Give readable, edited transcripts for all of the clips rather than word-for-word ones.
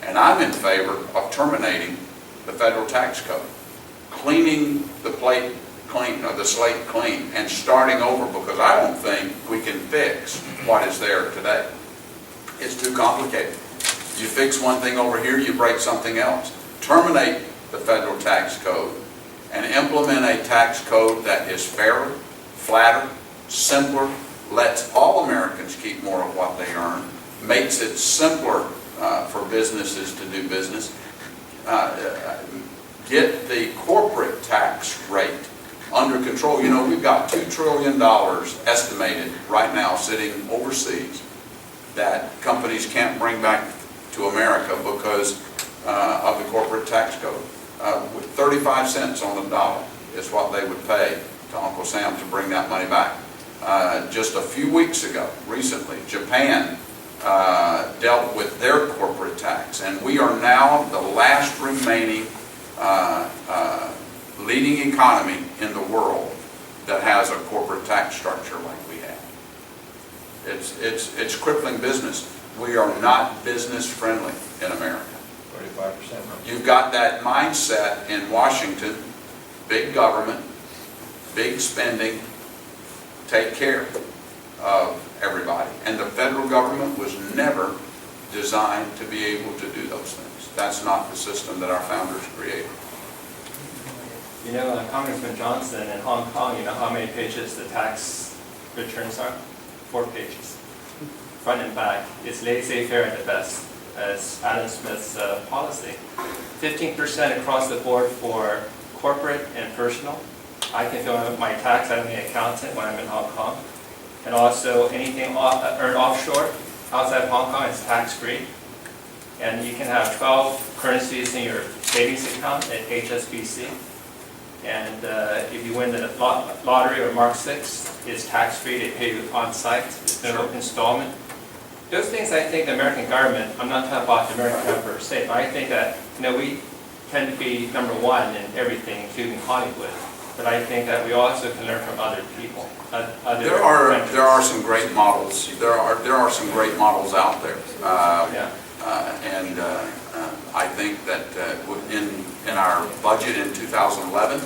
And I'm in favor of terminating the federal tax code, cleaning the plate clean, or the slate clean, and starting over, because I don't think we can fix what is there today. It's too complicated. You fix one thing over here, you break something else. Terminate the federal tax code and implement a tax code that is fairer, flatter, simpler, lets all Americans keep more of what they earn, makes it simpler for businesses to do business, get the corporate tax rate under control. You know, we've got $2 trillion estimated right now sitting overseas that companies can't bring back to America because of the corporate tax code. With 35 cents on the dollar is what they would pay to Uncle Sam to bring that money back. Just a few weeks ago, recently, Japan dealt with their corporate tax, and we are now the last remaining leading economy in the world that has a corporate tax structure like we have. It's crippling business. We are not business friendly in America. 35%. You've got that mindset in Washington: big government, big spending, take care of everybody. And the federal government was never designed to be able to do those things. That's not the system that our founders created. You know, Congressman Johnson in Hong Kong, you know how many pages the tax returns are? 4 pages. Front and back. It's laissez-faire at the best, as Adam Smith's policy. 15% across the board for corporate and personal. I can fill out my tax, I'm the accountant when I'm in Hong Kong. And also anything earned offshore, outside of Hong Kong, is tax-free. And you can have 12 currencies in your savings account at HSBC. And if you win the lottery or Mark 6, it's tax-free. They pay you on-site. It's no installment. Those things, I think the American government, I'm not talking about the American government per se, but I think that, you know, we tend to be number one in everything, including Hollywood. But I think that we also can learn from other people. There are some great models. There are some great models out there. I think that in our budget in 2011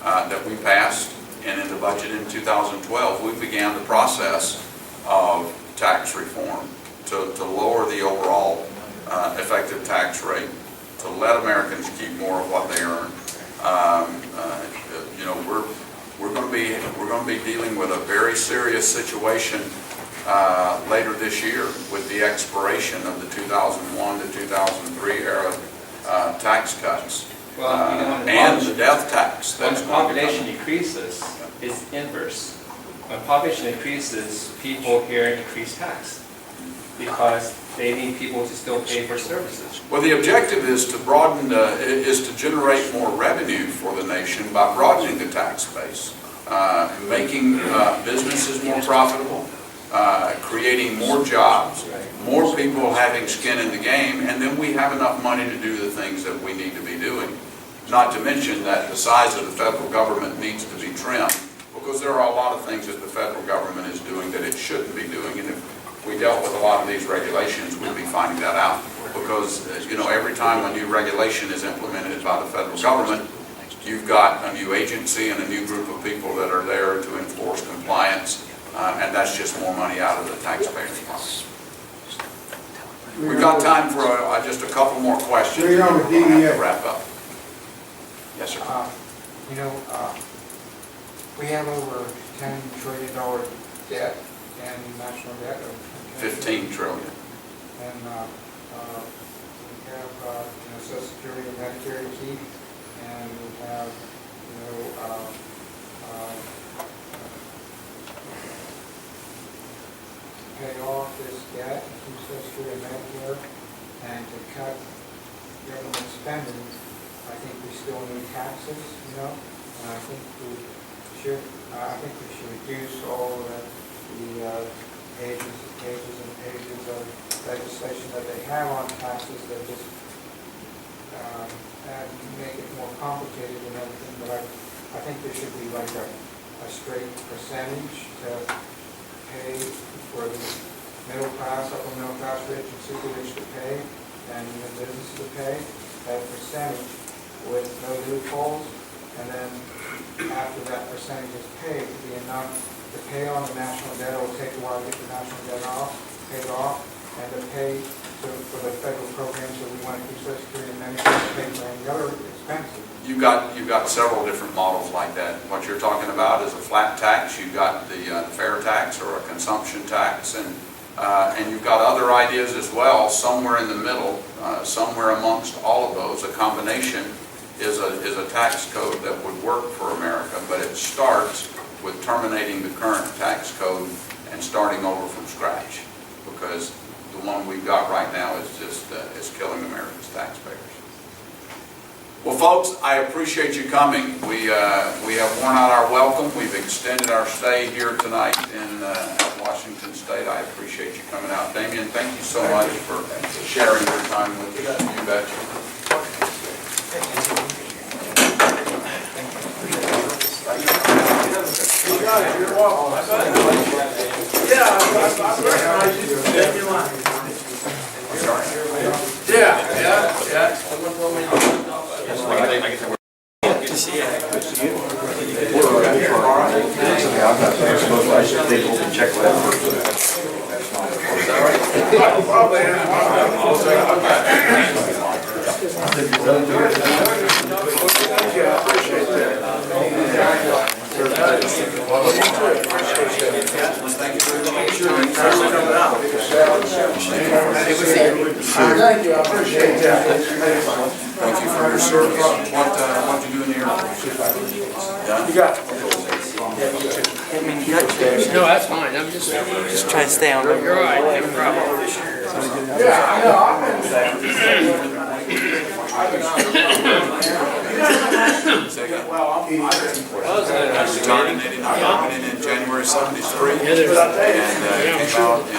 that we passed, and in the budget in 2012, we began the process of tax reform to lower the overall effective tax rate, to let Americans keep more of what they earn. You know, we're going to be dealing with a very serious situation later this year with the expiration of the 2001 to 2003 era tax cuts, well, you know, and the death tax. When the population decreases, it's inverse. When population increases, people here increase tax because they need people to still pay for services. Well, the objective is to broaden, is to generate more revenue for the nation by broadening the tax base, making businesses more profitable, creating more jobs, more people having skin in the game, and then we have enough money to do the things that we need to be doing. Not to mention that the size of the federal government needs to be trimmed, because there are a lot of things that the federal government is doing that it shouldn't be doing. And if we dealt with a lot of these regulations, we'd be finding that out. Because, you know, every time a new regulation is implemented by the federal government, you've got a new agency and a new group of people that are there to enforce compliance, and that's just more money out of the taxpayers' pocket. We've got time for just a couple more questions. We're on with DEA. To wrap up. Yes, sir. You know, we have over $10 trillion debt and national debt of 15 trillion. And we have you know, Social Security and Medicare to keep, and we have pay off this debt, keep Social Security and Medicare, and to cut government spending. I think we still need taxes, you know, and I think we should reduce all the pages and pages of legislation that they have on taxes that just make it more complicated and everything. But I think there should be like a straight percentage to pay for the middle class, upper middle class, rich and super rich to pay, and even businesses to pay that percentage with no loopholes, and then after that percentage is paid, to be enough to pay on the national debt. It will take a while to get the national debt paid off, and to pay for the federal programs that we want to keep Social Security and Medicare, to pay for any other expenses. You've got several different models like that. What you're talking about is a flat tax. You've got the fair tax or a consumption tax, and you've got other ideas as well. Somewhere in the middle, somewhere amongst all of those, a combination is a tax code that would work for America. But it starts with terminating the current tax code and starting over from scratch, because the one we've got right now is just is killing America's taxpayers. Well, folks, I appreciate you coming. We have worn out our welcome. We've extended our stay here tonight in Washington State. I appreciate you coming out. Damien, thank you so much for sharing your time with us. You betcha. You're welcome. Yeah, I recognize you. Yeah. Thank you, I appreciate that. Thank you for your service. What you do in the Air Force? Done? You got it. No, that's fine. I'm just trying to stay on. You're all right. No problem. Yeah, I know. I started in 89, I went in January 73, and came out in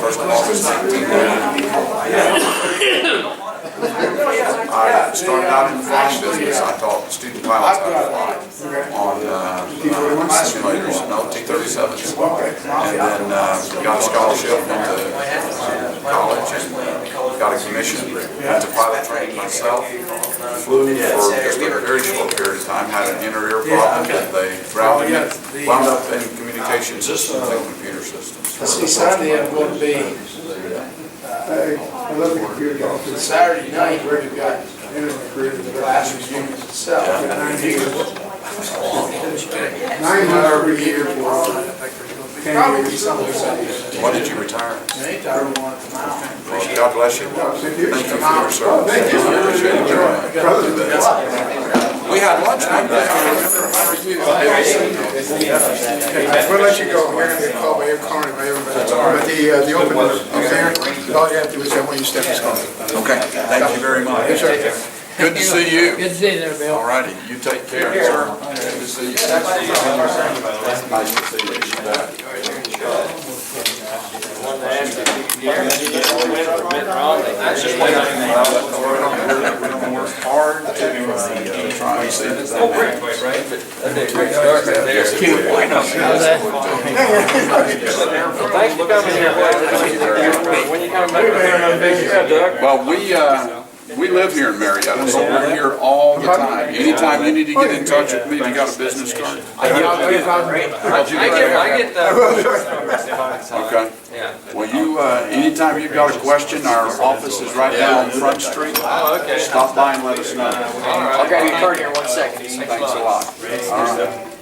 first of August 1990. I started out in the flying business. I taught student pilots how to fly on simulators and T-37s, and then got a scholarship into college and got a commission. Went to pilot training myself. Flew for just a very short period of time. Had an inner ear problem that they grounded me. Wound up in communication systems and computer systems. See, Sunday I'm going to be Saturday night where we've got the class reunions itself. 900 every year for probably some of the When did you retire? Well, God bless you. Thank you for your service. Thank you. I appreciate it. We had lunch one day. We'll let you go. We're going to get called by every corner by everybody. But the open there, all you have to do is have one of you step this corner. Okay. Thank you very much. Yes, sir. Good to see you. Good to see you there, Bill. All righty. You take care, sir. Good to see you. Nice to see you. Hard to try and see this. Thanks for coming here. When you come back, Well, we live here in Marietta, so we're here all the time. Anytime you need to get in touch with me, if you got a business card. I get that. Okay. Well, anytime you've got a question, our office is right down on Front Street. Oh, okay. Stop by and let us know. All right. I'll grab your card here in 1 second. Thanks a lot. All right.